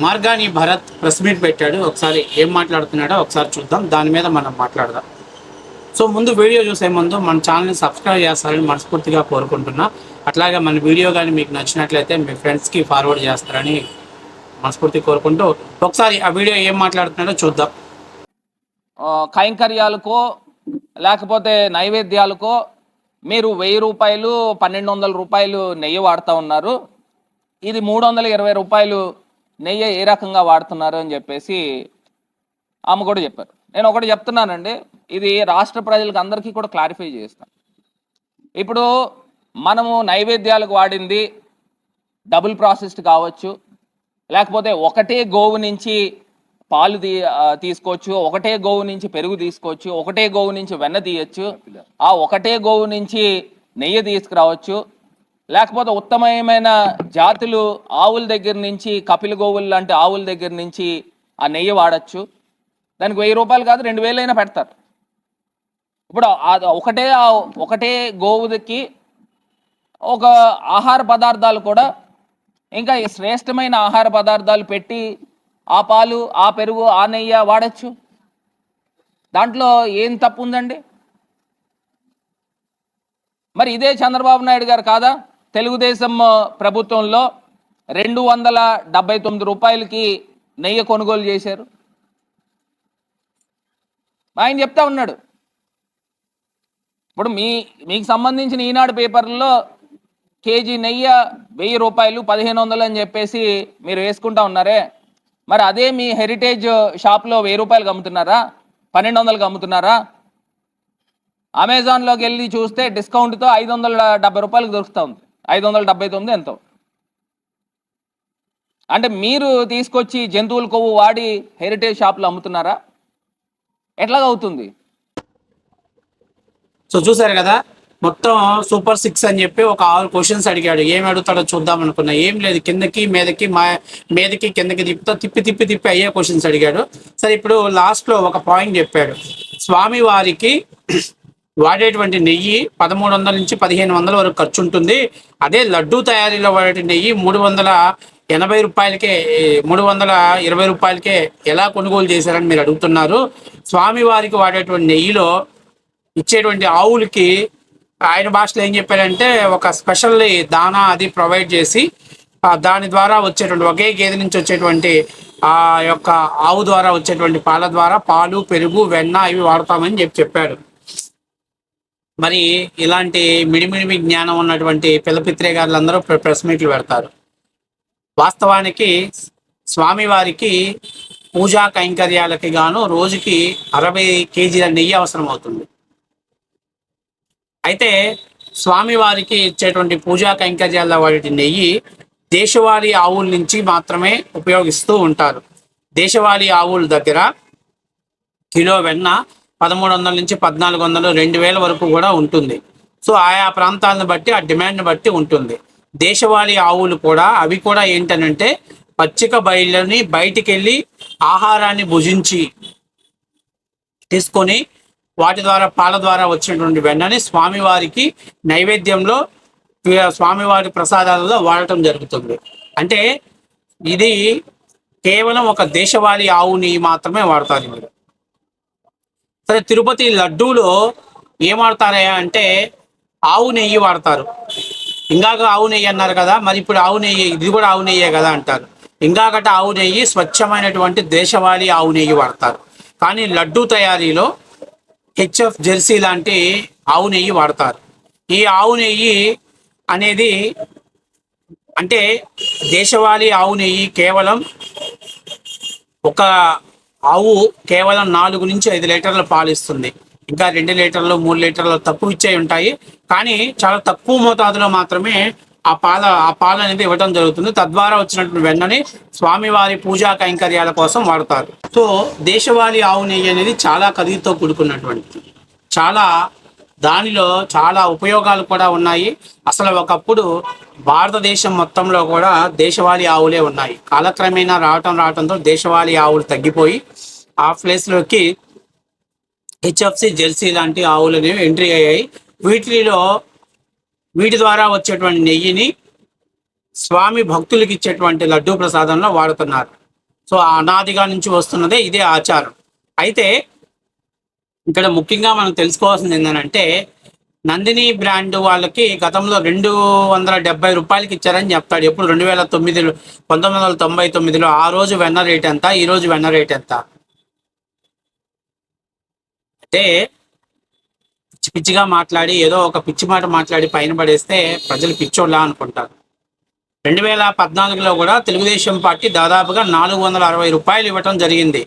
Margani Bharat press meet పెట్టాడు. ఒకసారి ఏం మాట్లాడుతున్నాడో ఒకసారి చూద్దాం, దాని మీద మనం మాట్లాడదాం. సో ముందు వీడియో చూసే ముందు మన ఛానల్ని సబ్స్క్రైబ్ చేస్తారని మనస్ఫూర్తిగా కోరుకుంటున్నా. అట్లాగే మన వీడియో కానీ మీకు నచ్చినట్లయితే మీ ఫ్రెండ్స్కి ఫార్వర్డ్ చేస్తారని మనస్ఫూర్తి కోరుకుంటూ ఒకసారి ఆ వీడియో ఏం మాట్లాడుతున్నాడో చూద్దాం. కైంకర్యాలకో లేకపోతే నైవేద్యాలకో మీరు 1000 రూపాయలు 1200 రూపాయలు నెయ్యి వాడుతూ ఉన్నారు. ఇది 320 రూపాయలు నెయ్యి ఏ రకంగా వాడుతున్నారు అని చెప్పేసి ఆమె కూడా చెప్పారు. నేను ఒకటి చెప్తున్నానండి, ఇది రాష్ట్ర ప్రజలకు అందరికీ కూడా క్లారిఫై చేస్తాను. ఇప్పుడు మనము నైవేద్యాలకు వాడింది డబుల్ ప్రాసెస్డ్ కావచ్చు, లేకపోతే ఒకటే గోవు నుంచి పాలు తీసుకోవచ్చు, ఒకటే గోవు నుంచి పెరుగు తీసుకోవచ్చు, ఒకటే గోవు నుంచి వెన్న తీయచ్చు, ఆ ఒకటే గోవు నుంచి నెయ్యి తీసుకురావచ్చు, లేకపోతే ఉత్తమమైన జాతులు ఆవుల దగ్గర నుంచి కపిల గోవులు లాంటి ఆవుల దగ్గర నుంచి ఆ నెయ్యి వాడచ్చు. దానికి 1000 రూపాయలు కాదు 2000 అయినా పెడతారు. ఇప్పుడు ఒకటే గోవుకి ఒక ఆహార పదార్థాలు కూడా ఇంకా శ్రేష్టమైన ఆహార పదార్థాలు పెట్టి ఆ పాలు ఆ పెరుగు ఆ నెయ్యి వాడచ్చు. దాంట్లో ఏం తప్పు ఉందండి? మరి ఇదే చంద్రబాబు నాయుడు గారు కాదా తెలుగుదేశం ప్రభుత్వంలో 279 రూపాయలకి నెయ్యి కొనుగోలు చేశారు. ఆయన చెప్తా ఉన్నాడు. ఇప్పుడు మీకు సంబంధించిన ఈనాడు పేపర్లో కేజీ నెయ్యి 1000 రూపాయలు 1500 అని చెప్పేసి మీరు వేసుకుంటా ఉన్నారే, మరి అదే మీ హెరిటేజ్ షాప్లో 1000 రూపాయలకు అమ్ముతున్నారా, 1200కి అమ్ముతున్నారా? అమెజాన్లోకి వెళ్ళి చూస్తే డిస్కౌంట్తో 570 రూపాయలకు దొరుకుతూ ఉంది, 579 ఎంతో. అంటే మీరు తీసుకొచ్చి జంతువుల కొవ్వు వాడి హెరిటేజ్ షాప్లో అమ్ముతున్నారా? ఎట్లాగవుతుంది? సో చూసారు కదా, మొత్తం సూపర్ 6 అని చెప్పి ఒక 6 క్వశ్చన్స్ అడిగాడు. ఏమి అడుగుతాడో చూద్దాం అనుకున్నా. ఏం లేదు, కిందకి మీదకి కిందకి తిప్పి అయ్యే క్వశ్చన్స్ అడిగాడు. సరే, ఇప్పుడు లాస్ట్లో ఒక పాయింట్ చెప్పాడు. స్వామి వారికి వాడేటువంటి నెయ్యి 1300 నుంచి 1500 వరకు ఖర్చు ఉంటుంది. అదే లడ్డూ తయారీలో వాడే నెయ్యి 380 రూపాయలకే 320 రూపాయలకే ఎలా కొనుగోలు చేశారని మీరు అడుగుతున్నారు. స్వామివారికి వాడేటువంటి నెయ్యిలో ఇచ్చేటువంటి ఆవులకి ఆయన భాషలో ఏం చెప్పారంటే ఒక స్పెషల్ దానా అది ప్రొవైడ్ చేసి దాని ద్వారా వచ్చేటువంటి ఒకే గేదె నుంచి వచ్చేటువంటి ఆ యొక్క ఆవు ద్వారా వచ్చేటువంటి పాల ద్వారా పాలు పెరుగు వెన్న ఇవి వాడతామని చెప్పాడు. మరి ఇలాంటి మిడిమిడిమి జ్ఞానం ఉన్నటువంటి పిల్లపిత్రే గారులందరూ ప్రెస్ మీట్లు పెడతారు. వాస్తవానికి స్వామివారికి పూజా కైంకర్యాలకి గాను రోజుకి 60 కేజీల నెయ్యి అవసరం అవుతుంది. అయితే స్వామివారికి ఇచ్చేటువంటి పూజా కైంకర్యాల వాటి నెయ్యి దేశవాళీ ఆవుల నుంచి మాత్రమే ఉపయోగిస్తూ ఉంటారు. దేశవాళీ ఆవుల దగ్గర కిలో వెన్న 1300 నుంచి 1400 2000 వరకు కూడా ఉంటుంది. సో ఆయా ప్రాంతాలను బట్టి ఆ డిమాండ్ని బట్టి ఉంటుంది. దేశవాళీ ఆవులు కూడా అవి కూడా ఏంటనంటే పచ్చిక బయళ్ళని బయటికి వెళ్ళి ఆహారాన్ని భుజించి తీసుకొని వాటి ద్వారా పాల ద్వారా వచ్చినటువంటి వెన్నని స్వామివారికి నైవేద్యంలో స్వామివారి ప్రసాదాలలో వాడటం జరుగుతుంది. అంటే ఇది కేవలం ఒక దేశవాళీ ఆవుని మాత్రమే వాడతారు మీరు. సరే, తిరుపతి లడ్డూలో ఏం వాడతారా అంటే ఆవు నెయ్యి వాడతారు. ఇంకాక ఆవు నెయ్యి అన్నారు కదా, మరి ఇప్పుడు ఆవు నెయ్యి ఇది కూడా ఆవు నెయ్యే కదా అంటారు. ఇంకాకట ఆవు నెయ్యి స్వచ్ఛమైనటువంటి దేశవాళీ ఆవు నెయ్యి వాడతారు. కానీ లడ్డూ తయారీలో హెచ్ఎఫ్ జెర్సీ లాంటి ఆవు నెయ్యి వాడతారు. ఈ ఆవు నెయ్యి అనేది అంటే దేశవాళీ ఆవు నెయ్యి కేవలం ఒక ఆవు కేవలం 4 నుంచి 5 లీటర్ల పాలు ఇస్తుంది. ఇంకా 2 లీటర్లు 3 లీటర్లు తక్కువ ఇచ్చే ఉంటాయి. కానీ చాలా తక్కువ మోతాదులో మాత్రమే ఆ పాలు అనేది ఇవ్వడం జరుగుతుంది. తద్వారా వచ్చినటువంటి వెన్నని స్వామివారి పూజా కైంకర్యాల కోసం వాడతారు. సో దేశవాళీ ఆవు నెయ్యి అనేది చాలా ఖరీదుతో కూడుకున్నటువంటిది. దానిలో చాలా ఉపయోగాలు కూడా ఉన్నాయి. అసలు ఒకప్పుడు భారతదేశం మొత్తంలో కూడా దేశవాళీ ఆవులే ఉన్నాయి. కాలక్రమేణా రావడంతో దేశవాళీ ఆవులు తగ్గిపోయి ఆ ప్లేస్లోకి హెచ్ఎఫ్సి జెర్సీ లాంటి ఆవులు అనేవి ఎంట్రీ అయ్యాయి. వీటి ద్వారా వచ్చేటువంటి నెయ్యిని స్వామి భక్తులకి ఇచ్చేటువంటి లడ్డూ ప్రసాదంలో వాడుతున్నారు. సో అనాదిగా నుంచి వస్తున్నదే ఇదే ఆచారం. అయితే ఇక్కడ ముఖ్యంగా మనం తెలుసుకోవాల్సింది ఏంటంటే, నందిని బ్రాండ్ వాళ్ళకి గతంలో 270 రూపాయలకి ఇచ్చారని చెప్తాడు. ఎప్పుడు 2009, 1999లో. ఆ రోజు వెన్న రేట్ ఎంత, ఈ రోజు వెన్న రేట్ ఎంత? అంటే పిచ్చి పిచ్చిగా మాట్లాడి ఏదో ఒక పిచ్చి మాట మాట్లాడి పైన పడేస్తే ప్రజలు పిచ్చోళ్ళ అనుకుంటారు. 2014లో కూడా తెలుగుదేశం పార్టీ దాదాపుగా 460 రూపాయలు ఇవ్వటం జరిగింది.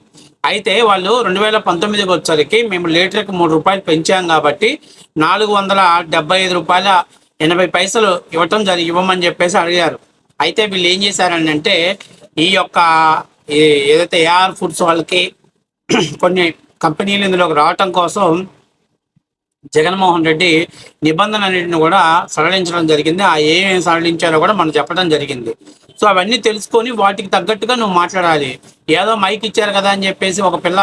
అయితే వాళ్ళు 2019కి వచ్చరికి మేము లీటర్కి 3 రూపాయలు పెంచాం కాబట్టి 475 రూపాయల 80 పైసలు ఇవ్వమని చెప్పేసి అడిగారు. అయితే వీళ్ళు ఏం చేశారని అంటే, ఈ యొక్క ఏదైతే ఏఆర్ ఫుడ్స్ వాళ్ళకి కొన్ని కంపెనీలు ఇందులోకి రావటం కోసం జగన్మోహన్ రెడ్డి నిబంధనలన్నింటిని కూడా సడలించడం జరిగింది. ఆ ఏమేమి సడలించారో కూడా మనం చెప్పడం జరిగింది. సో అవన్నీ తెలుసుకొని వాటికి తగ్గట్టుగా నువ్వు మాట్లాడాలి. ఏదో మైక్ ఇచ్చారు కదా అని చెప్పేసి ఒక పిల్ల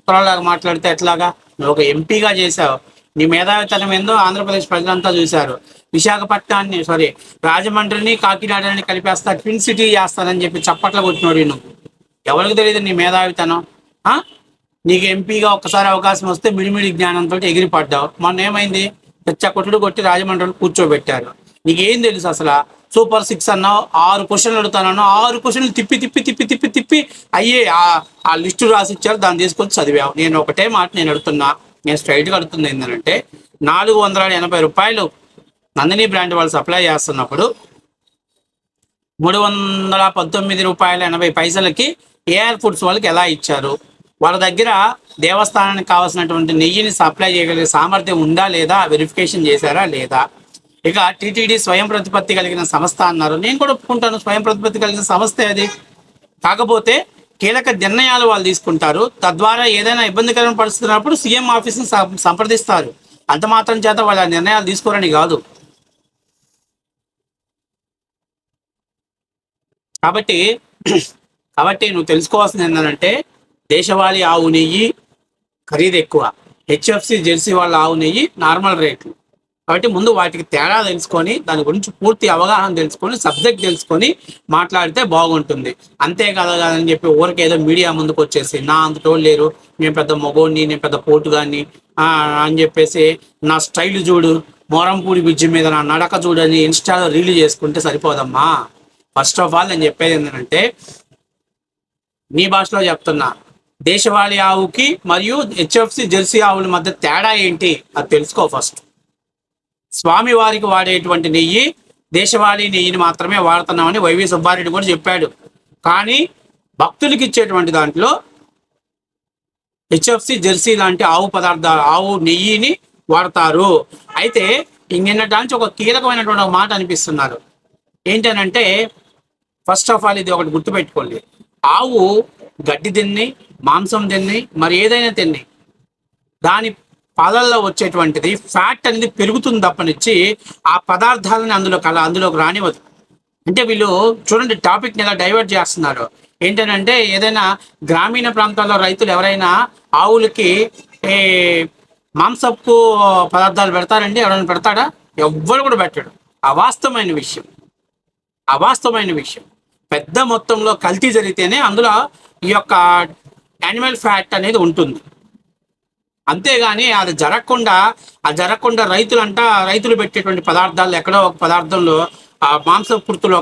పొరలాగా మాట్లాడితే ఎట్లాగా? నువ్వు ఒక ఎంపీగా చేశావు. నీ మేధావితనం ఏందో ఆంధ్రప్రదేశ్ ప్రజలంతా చూశారు. విశాఖపట్నాన్ని రాజమండ్రిని కాకినాడని కలిపేస్తా, ట్విన్ సిటీ చేస్తానని చెప్పి చప్పట్లు కొట్టినోడు నువ్వు. ఎవరికి తెలియదు నీ మేధావితనం? నీకు ఎంపీగా ఒక్కసారి అవకాశం వస్తే మిడిమిడి జ్ఞానంతో ఎగిరిపడ్డావు. మొన్న ఏమైంది? కొట్టుడు కొట్టి రాజమండ్రిలో కూర్చోబెట్టారు. నీకేం తెలుసు అసలు? సూపర్ 6 అన్నావు, 6 క్వశ్చన్లు అడుగుతానన్నావు, 6 క్వశ్చన్లు తిప్పి అయ్యే ఆ లిస్టు రాసి ఇచ్చారు, దాన్ని తీసుకొని చదివావు. నేను ఒకటే మాట నేను అడుగుతున్నా, నేను స్ట్రైట్గా అడుగుతుంది ఏంటంటే, 480 రూపాయలు నందిని బ్రాండ్ వాళ్ళు సప్లై చేస్తున్నప్పుడు 319 రూపాయల 80 పైసలకి ఏఆర్ ఫుడ్స్ వాళ్ళకి ఎలా ఇచ్చారు? వాళ్ళ దగ్గర దేవస్థానానికి కావాల్సినటువంటి నెయ్యిని సప్లై చేయగలిగే సామర్థ్యం ఉందా లేదా వెరిఫికేషన్ చేశారా లేదా? ఇక టీటీడీ స్వయం ప్రతిపత్తి కలిగిన సంస్థ అన్నారు. నేను కూడా ఒప్పుకుంటాను, స్వయం ప్రతిపత్తి కలిగిన సంస్థే అది. కాకపోతే కీలక నిర్ణయాలు వాళ్ళు తీసుకుంటారు. తద్వారా ఏదైనా ఇబ్బందికరమైన పరిస్థితి ఉన్నప్పుడు సీఎం ఆఫీస్ని సంప్రదిస్తారు. అంత మాత్రం చేత వాళ్ళ నిర్ణయాలు తీసుకోరని కాదు. కాబట్టి నువ్వు తెలుసుకోవాల్సింది ఏంటంటే, దేశవాళీ ఆవు నెయ్యి ఖరీదు ఎక్కువ, హెచ్ఎఫ్సి జెర్సీ వాళ్ళ ఆవు నెయ్యి నార్మల్ రేట్లు. కాబట్టి ముందు వాటికి తేడా తెలుసుకొని, దాని గురించి పూర్తి అవగాహన తెలుసుకొని, సబ్జెక్ట్ తెలుసుకొని మాట్లాడితే బాగుంటుంది. అంతేకాదని చెప్పి ఊరికి ఏదో మీడియా ముందుకు వచ్చేసి నా అంతటోళ్ళు లేరు, నేను పెద్ద మగోడిని, నేను పెద్ద పోటుగాన్ని అని చెప్పేసి నా స్టైల్ చూడు, మోరంపూడి బ్రిడ్జి మీద నా నడక చూడని ఇన్స్టాలో రీల్ చేసుకుంటే సరిపోదమ్మా. ఫస్ట్ ఆఫ్ ఆల్ నేను చెప్పేది ఏంటంటే, నీ భాషలో చెప్తున్నా, దేశవాళీ ఆవుకి మరియు హెచ్ఎఫ్సి జెర్సీ ఆవుల మధ్య తేడా ఏంటి అది తెలుసుకో ఫస్ట్. స్వామి వారికి వాడేటువంటి నెయ్యి దేశవాళీ నెయ్యిని మాత్రమే వాడుతున్నామని వైవి సుబ్బారెడ్డి కూడా చెప్పాడు. కానీ భక్తులకి ఇచ్చేటువంటి దాంట్లో హెచ్ఎఫ్సి జెర్సీ లాంటి ఆవు నెయ్యిని వాడతారు. అయితే నిన్నటానికి ఒక కీలకమైనటువంటి ఒక మాట అనిపిస్తున్నారు. ఏంటనంటే, ఫస్ట్ ఆఫ్ ఆల్ ఇది ఒకటి గుర్తుపెట్టుకోండి, ఆవు గడ్డి తిన్ని, మాంసం తిన్ని, మరి ఏదైనా తిన్ని, దాని పాలల్లో వచ్చేటువంటిది ఫ్యాట్ అనేది పెరుగుతుంది తప్పనిచ్చి ఆ పదార్థాలని అందులోకి రానివ్వదు. అంటే వీళ్ళు చూడండి టాపిక్ని ఎలా డైవర్ట్ చేస్తున్నారు. ఏంటంటే, ఏదైనా గ్రామీణ ప్రాంతాల్లో రైతులు ఎవరైనా ఆవులకి మాంసపు పదార్థాలు పెడతారండి? ఎవరైనా పెడతాడా? ఎవ్వరు కూడా పెట్టాడు. అవాస్తవమైన విషయం. పెద్ద మొత్తంలో కల్తీ జరిగితేనే అందులో ఈ యొక్క యానిమల్ ఫ్యాట్ అనేది ఉంటుంది. అంతేగాని అది జరగకుండా రైతులు పెట్టేటువంటి పదార్థాలు ఎక్కడో ఒక పదార్థంలో ఆ మాంసపుర్తులో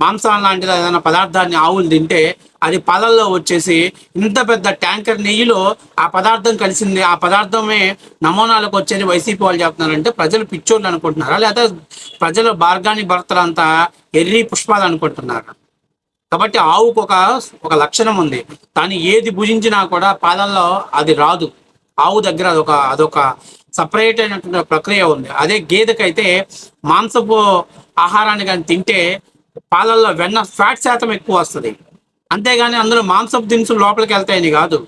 మాంసం లాంటిది ఏదైనా పదార్థాన్ని ఆవులు తింటే అది పాలల్లో వచ్చేసి ఇంత పెద్ద ట్యాంకర్ నెయ్యిలో ఆ పదార్థం కలిసింది, ఆ పదార్థమే నమూనాలకు వచ్చేది వైసీపీ వాళ్ళు చెప్తున్నారంటే ప్రజలు పిచ్చోళ్ళు అనుకుంటున్నారా, లేదా ప్రజలు బార్గాని భర్తలంతా ఎర్రి పుష్పాలు అనుకుంటున్నారా? కాబట్టి ఆవుకు ఒక లక్షణం ఉంది. దాన్ని ఏది భుజించినా కూడా పాలల్లో అది రాదు. ఆవు దగ్గర అదొక సపరేట్ అయినటువంటి ప్రక్రియ ఉంది. అదే గేదెకైతే మాంసపు ఆహారాన్ని కానీ తింటే పాలల్లో వెన్న ఫ్యాట్ శాతం ఎక్కువ వస్తుంది. అంతేగాని అందులో మాంసపు దినుసులు లోపలికి వెళ్తాయని కాదు.